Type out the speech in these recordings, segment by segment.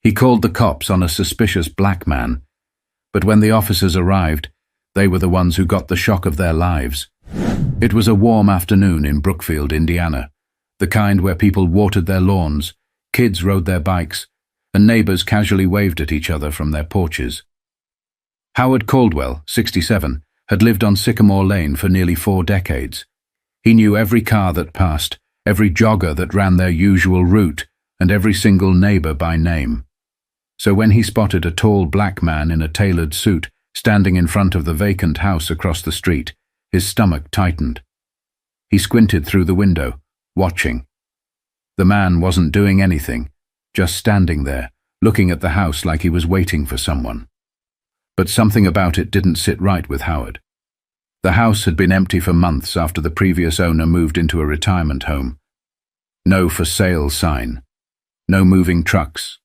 He called the cops on a suspicious black man, but when the officers arrived, they were the ones who got the shock of their lives. It was a warm afternoon in Brookfield, Indiana, the kind where people watered their lawns, kids rode their bikes, and neighbors casually waved at each other from their porches. Howard Caldwell, 67, had lived on Sycamore Lane for nearly 4 decades. He knew every car that passed, every jogger that ran their usual route, and every single neighbor by name. So when he spotted a tall black man in a tailored suit standing in front of the vacant house across the street, his stomach tightened. He squinted through the window, watching. The man wasn't doing anything, just standing there, looking at the house like he was waiting for someone. But something about it didn't sit right with Howard. The house had been empty for months after the previous owner moved into a retirement home. No for sale sign. No moving trucks.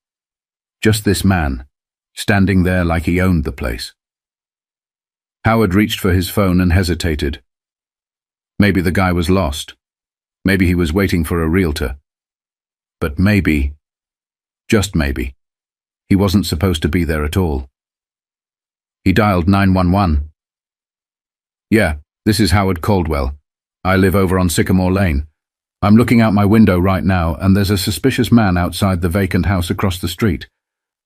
Just this man, standing there like he owned the place. Howard reached for his phone and hesitated. Maybe the guy was lost. Maybe he was waiting for a realtor. But maybe, just maybe, he wasn't supposed to be there at all. He dialed 911. "Yeah, this is Howard Caldwell. I live over on Sycamore Lane. I'm looking out my window right now, and there's a suspicious man outside the vacant house across the street.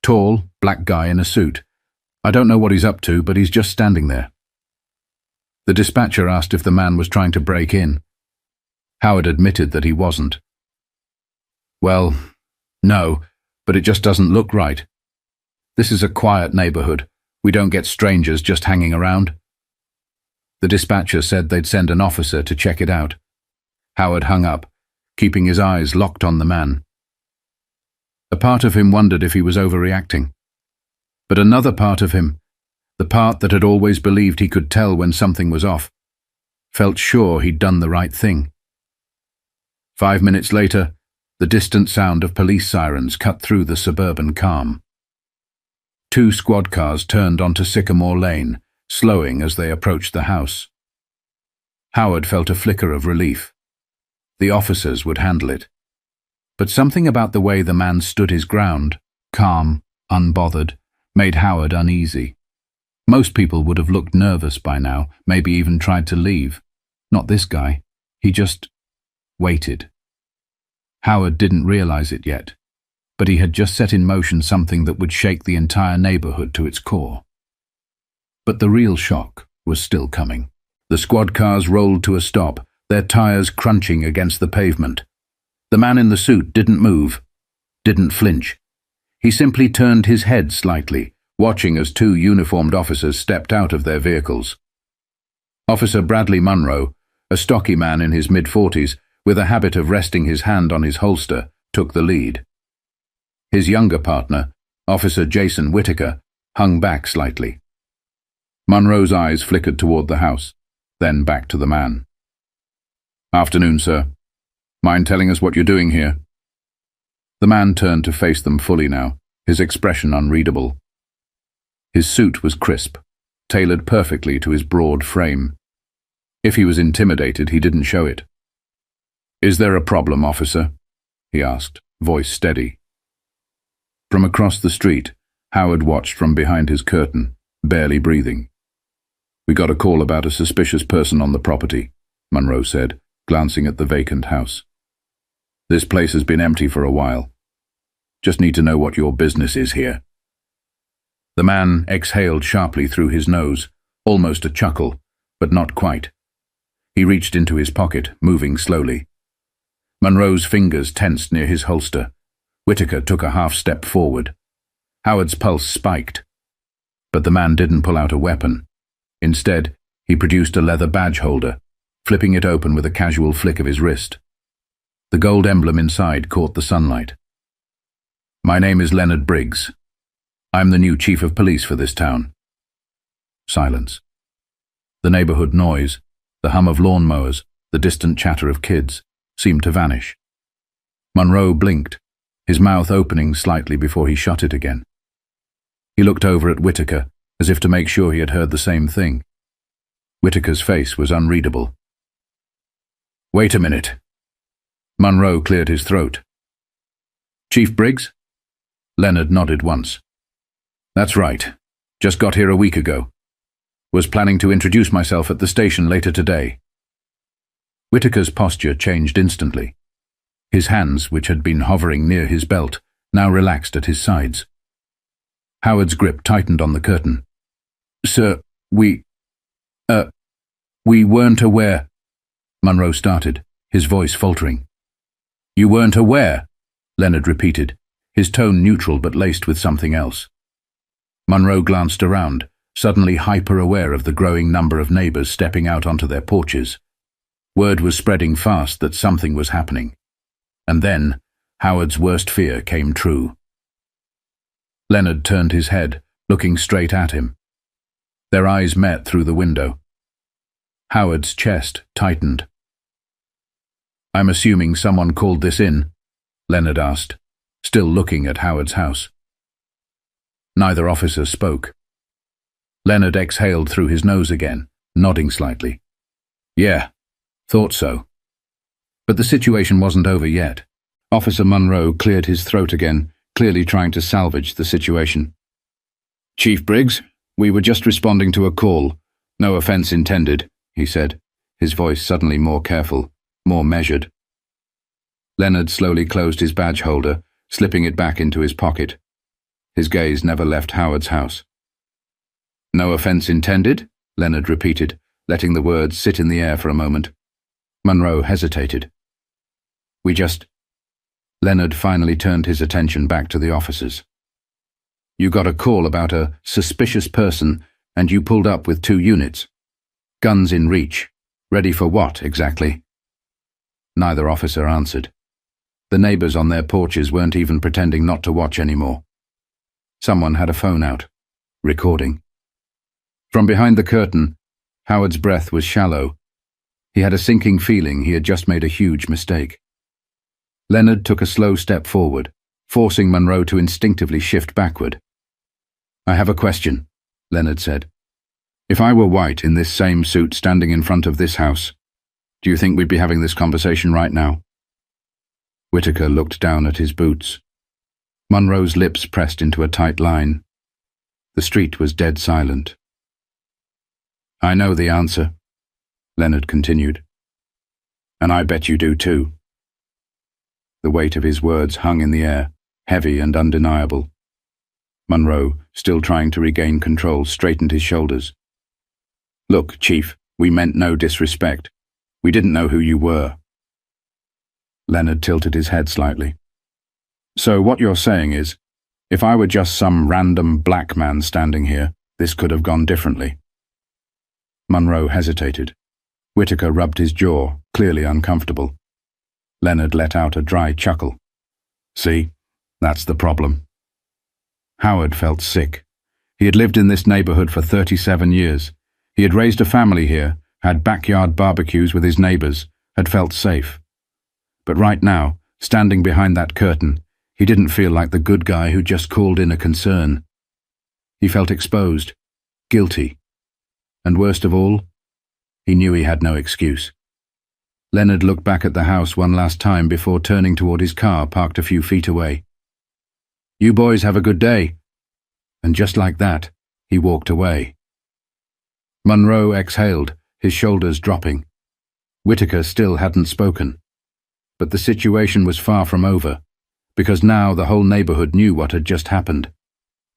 Tall, black guy in a suit. I don't know what he's up to, but he's just standing there." The dispatcher asked if the man was trying to break in. Howard admitted that he wasn't. "Well, no, but it just doesn't look right. This is a quiet neighborhood. We don't get strangers just hanging around." The dispatcher said they'd send an officer to check it out. Howard hung up, keeping his eyes locked on the man. A part of him wondered if he was overreacting. But another part of him, the part that had always believed he could tell when something was off, felt sure he'd done the right thing. 5 minutes later, the distant sound of police sirens cut through the suburban calm. 2 squad cars turned onto Sycamore Lane, slowing as they approached the house. Howard felt a flicker of relief. The officers would handle it. But something about the way the man stood his ground, calm, unbothered, made Howard uneasy. Most people would have looked nervous by now, maybe even tried to leave. Not this guy. He just waited. Howard didn't realize it yet, but he had just set in motion something that would shake the entire neighborhood to its core. But the real shock was still coming. The squad cars rolled to a stop, their tires crunching against the pavement. The man in the suit didn't move, didn't flinch. He simply turned his head slightly, watching as 2 uniformed officers stepped out of their vehicles. Officer Bradley Munro, a stocky man in his mid-40s, with a habit of resting his hand on his holster, took the lead. His younger partner, Officer Jason Whitaker, hung back slightly. Munro's eyes flickered toward the house, then back to the man. "Afternoon, sir. Mind telling us what you're doing here?" The man turned to face them fully now, his expression unreadable. His suit was crisp, tailored perfectly to his broad frame. If he was intimidated, he didn't show it. "Is there a problem, officer?" he asked, voice steady. From across the street, Howard watched from behind his curtain, barely breathing. "We got a call about a suspicious person on the property," Munro said, glancing at the vacant house. "This place has been empty for a while. Just need to know what your business is here." The man exhaled sharply through his nose, almost a chuckle, but not quite. He reached into his pocket, moving slowly. Munro's fingers tensed near his holster. Whitaker took a half-step forward. Howard's pulse spiked. But the man didn't pull out a weapon. Instead, he produced a leather badge holder, flipping it open with a casual flick of his wrist. The gold emblem inside caught the sunlight. "My name is Leonard Briggs. I'm the new chief of police for this town." Silence. The neighborhood noise, the hum of lawnmowers, the distant chatter of kids, seemed to vanish. Munro blinked, his mouth opening slightly before he shut it again. He looked over at Whitaker, as if to make sure he had heard the same thing. Whitaker's face was unreadable. "Wait a minute." Munro cleared his throat. "Chief Briggs?" Leonard nodded once. That's right. Just got here a week ago. Was planning to introduce myself at the station later today. Whitaker's posture changed instantly. His hands, which had been hovering near his belt, now relaxed at his sides. Howard's grip tightened on the curtain. Sir, we weren't aware. Munro started, his voice faltering. You weren't aware? Leonard repeated, his tone neutral but laced with something else. Munro glanced around, suddenly hyper-aware of the growing number of neighbors stepping out onto their porches. Word was spreading fast that something was happening. And then, Howard's worst fear came true. Leonard turned his head, looking straight at him. Their eyes met through the window. Howard's chest tightened. I'm assuming someone called this in? Leonard asked, still looking at Howard's house. Neither officer spoke. Leonard exhaled through his nose again, nodding slightly. Yeah, thought so. But the situation wasn't over yet. Officer Munro cleared his throat again, clearly trying to salvage the situation. Chief Briggs, we were just responding to a call. No offense intended, he said, his voice suddenly more careful, more measured. Leonard slowly closed his badge holder, slipping it back into his pocket. His gaze never left Howard's house. No offense intended? Leonard repeated, letting the words sit in the air for a moment. Munro hesitated. Leonard finally turned his attention back to the officers. You got a call about a suspicious person, and you pulled up with 2 units. Guns in reach. Ready for what, exactly? Neither officer answered. The neighbors on their porches weren't even pretending not to watch anymore. Someone had a phone out, recording. From behind the curtain, Howard's breath was shallow. He had a sinking feeling he had just made a huge mistake. Leonard took a slow step forward, forcing Munro to instinctively shift backward. I have a question, Leonard said. If I were white in this same suit standing in front of this house, do you think we'd be having this conversation right now? Whitaker looked down at his boots. Munro's lips pressed into a tight line. The street was dead silent. I know the answer, Leonard continued. And I bet you do too. The weight of his words hung in the air, heavy and undeniable. Munro, still trying to regain control, straightened his shoulders. Look, Chief, we meant no disrespect. We didn't know who you were. Leonard tilted his head slightly. So what you're saying is, if I were just some random black man standing here, this could have gone differently. Munro hesitated. Whitaker rubbed his jaw, clearly uncomfortable. Leonard let out a dry chuckle. See, that's the problem. Howard felt sick. He had lived in this neighborhood for 37 years. He had raised a family here, had backyard barbecues with his neighbors, had felt safe. But right now, standing behind that curtain, he didn't feel like the good guy who just called in a concern. He felt exposed, guilty, and worst of all, he knew he had no excuse. Leonard looked back at the house one last time before turning toward his car parked a few feet away. You boys have a good day. And just like that, he walked away. Munro exhaled, his shoulders dropping. Whitaker still hadn't spoken. But the situation was far from over, because now the whole neighborhood knew what had just happened,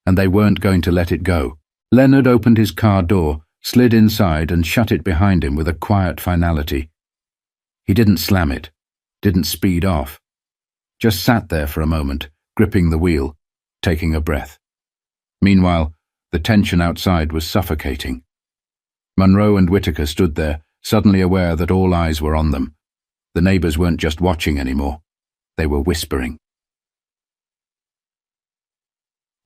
and they weren't going to let it go. Leonard opened his car door, slid inside and shut it behind him with a quiet finality. He didn't slam it, didn't speed off. Just sat there for a moment, gripping the wheel, taking a breath. Meanwhile, the tension outside was suffocating. Munro and Whitaker stood there, suddenly aware that all eyes were on them. The neighbors weren't just watching anymore. They were whispering.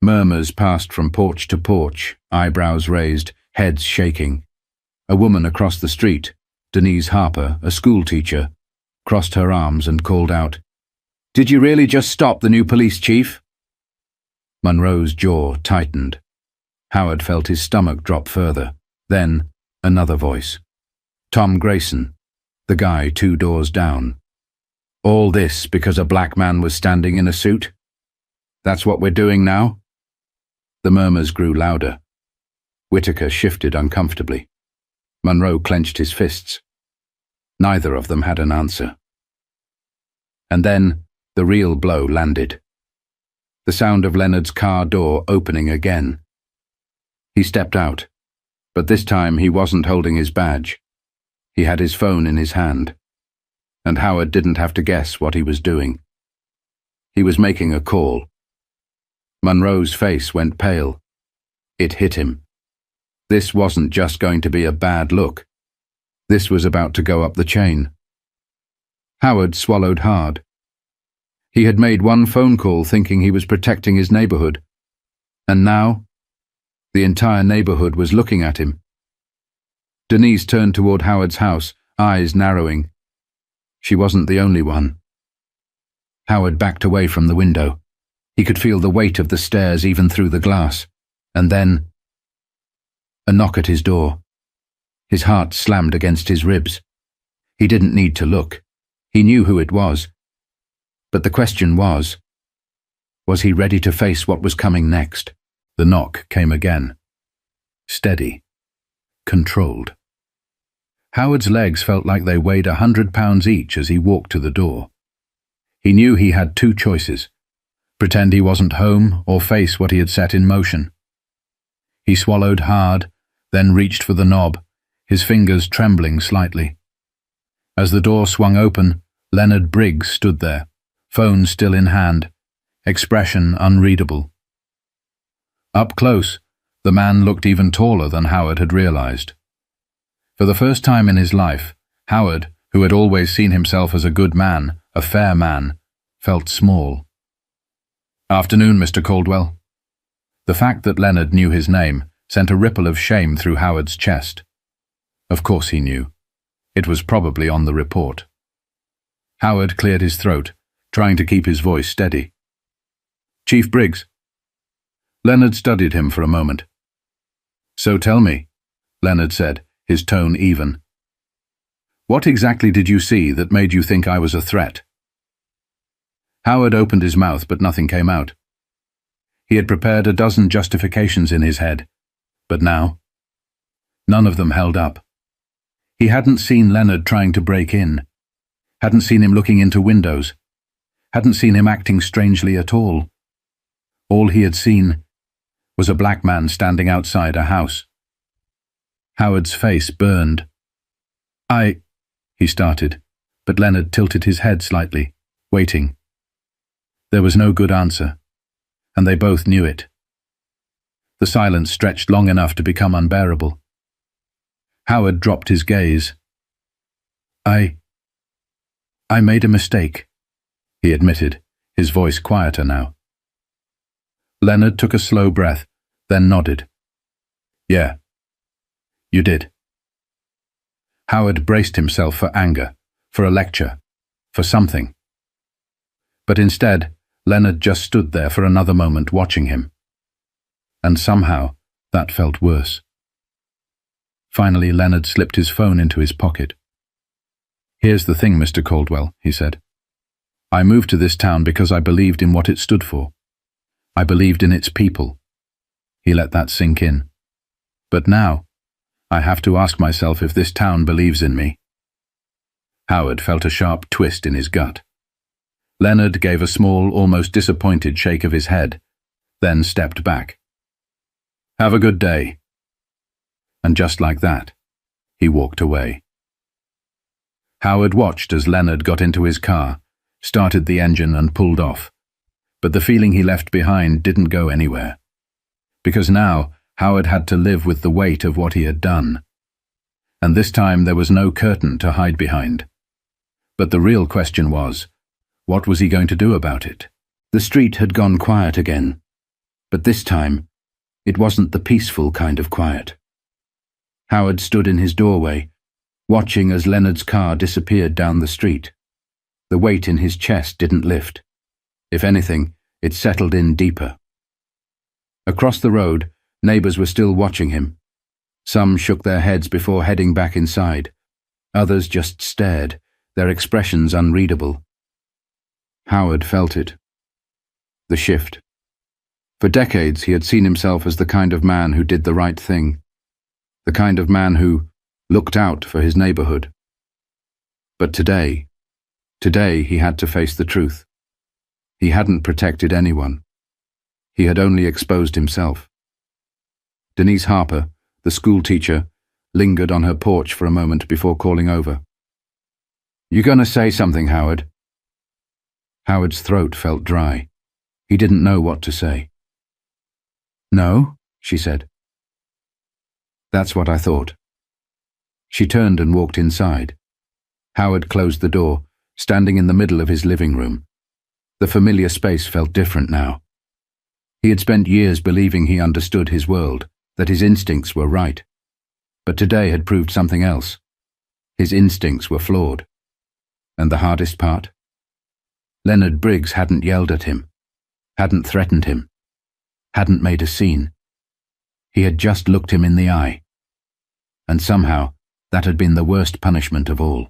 Murmurs passed from porch to porch, eyebrows raised, heads shaking. A woman across the street, Denise Harper, a schoolteacher, crossed her arms and called out, "Did you really just stop the new police chief?" Munro's jaw tightened. Howard felt his stomach drop further. Then, another voice. Tom Grayson, the guy 2 doors down. All this because a black man was standing in a suit? That's what we're doing now? The murmurs grew louder. Whitaker shifted uncomfortably. Munro clenched his fists. Neither of them had an answer. And then the real blow landed. The sound of Leonard's car door opening again. He stepped out, but this time he wasn't holding his badge. He had his phone in his hand, and Howard didn't have to guess what he was doing. He was making a call. Munro's face went pale. It hit him. This wasn't just going to be a bad look. This was about to go up the chain. Howard swallowed hard. He had made one phone call thinking he was protecting his neighborhood, and now the entire neighborhood was looking at him. Denise turned toward Howard's house, eyes narrowing. She wasn't the only one. Howard backed away from the window. He could feel the weight of the stairs even through the glass. And then a knock at his door. His heart slammed against his ribs. He didn't need to look. He knew who it was. But the question was he ready to face what was coming next? The knock came again. Steady. Controlled. Howard's legs felt like they weighed 100 pounds each as he walked to the door. He knew he had two choices: pretend he wasn't home or face what he had set in motion. He swallowed hard, then reached for the knob, his fingers trembling slightly. As the door swung open, Leonard Briggs stood there, phone still in hand, expression unreadable. Up close, the man looked even taller than Howard had realized. For the first time in his life, Howard, who had always seen himself as a good man, a fair man, felt small. "Afternoon, Mr. Caldwell." The fact that Leonard knew his name sent a ripple of shame through Howard's chest. Of course he knew. It was probably on the report. Howard cleared his throat, trying to keep his voice steady. "Chief Briggs." Leonard studied him for a moment. "So tell me," Leonard said, his tone even. "What exactly did you see that made you think I was a threat?" Howard opened his mouth, but nothing came out. He had prepared a dozen justifications in his head, but now none of them held up. He hadn't seen Leonard trying to break in, hadn't seen him looking into windows, hadn't seen him acting strangely at all. All he had seen was a black man standing outside a house. Howard's face burned. He started, but Leonard tilted his head slightly, waiting. There was no good answer, and they both knew it. The silence stretched long enough to become unbearable. Howard dropped his gaze. I made a mistake," he admitted, his voice quieter now. Leonard took a slow breath, then nodded. "Yeah, you did." Howard braced himself for anger, for a lecture, for something. But instead, Leonard just stood there for another moment watching him. And somehow, that felt worse. Finally, Leonard slipped his phone into his pocket. "Here's the thing, Mr. Caldwell," he said. "I moved to this town because I believed in what it stood for. I believed in its people." He let that sink in. "But now, I have to ask myself if this town believes in me." Howard felt a sharp twist in his gut. Leonard gave a small, almost disappointed shake of his head, then stepped back. "Have a good day." And just like that, he walked away. Howard watched as Leonard got into his car, started the engine and pulled off. But the feeling he left behind didn't go anywhere. Because now, Howard had to live with the weight of what he had done. And this time there was no curtain to hide behind. But the real question was, what was he going to do about it? The street had gone quiet again. But this time, it wasn't the peaceful kind of quiet. Howard stood in his doorway, watching as Leonard's car disappeared down the street. The weight in his chest didn't lift. If anything, it settled in deeper. Across the road, neighbors were still watching him. Some shook their heads before heading back inside. Others just stared, their expressions unreadable. Howard felt it. The shift. For decades he had seen himself as the kind of man who did the right thing, the kind of man who looked out for his neighborhood. But today he had to face the truth. He hadn't protected anyone. He had only exposed himself. Denise Harper, the school teacher, lingered on her porch for a moment before calling over. "You gonna say something, Howard?" Howard's throat felt dry. He didn't know what to say. "No," she said. "That's what I thought." She turned and walked inside. Howard closed the door, standing in the middle of his living room. The familiar space felt different now. He had spent years believing he understood his world, that his instincts were right. But today had proved something else. His instincts were flawed. And the hardest part? Leonard Briggs hadn't yelled at him, hadn't threatened him, hadn't made a scene. He had just looked him in the eye. And somehow, that had been the worst punishment of all.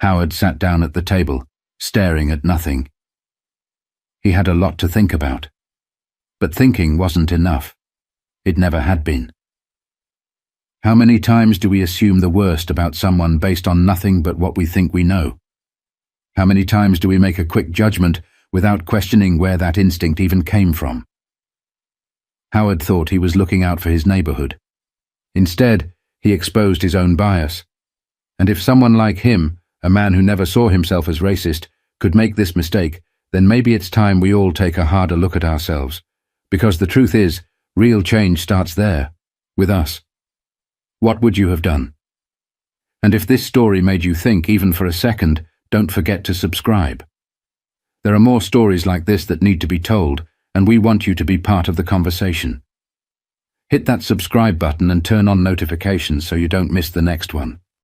Howard sat down at the table, staring at nothing. He had a lot to think about. But thinking wasn't enough. It never had been. How many times do we assume the worst about someone based on nothing but what we think we know? How many times do we make a quick judgment without questioning where that instinct even came from? Howard thought he was looking out for his neighborhood. Instead, he exposed his own bias. And if someone like him, a man who never saw himself as racist, could make this mistake, then maybe it's time we all take a harder look at ourselves. Because the truth is, real change starts there, with us. What would you have done? And if this story made you think even for a second, don't forget to subscribe. There are more stories like this that need to be told, and we want you to be part of the conversation. Hit that subscribe button and turn on notifications so you don't miss the next one.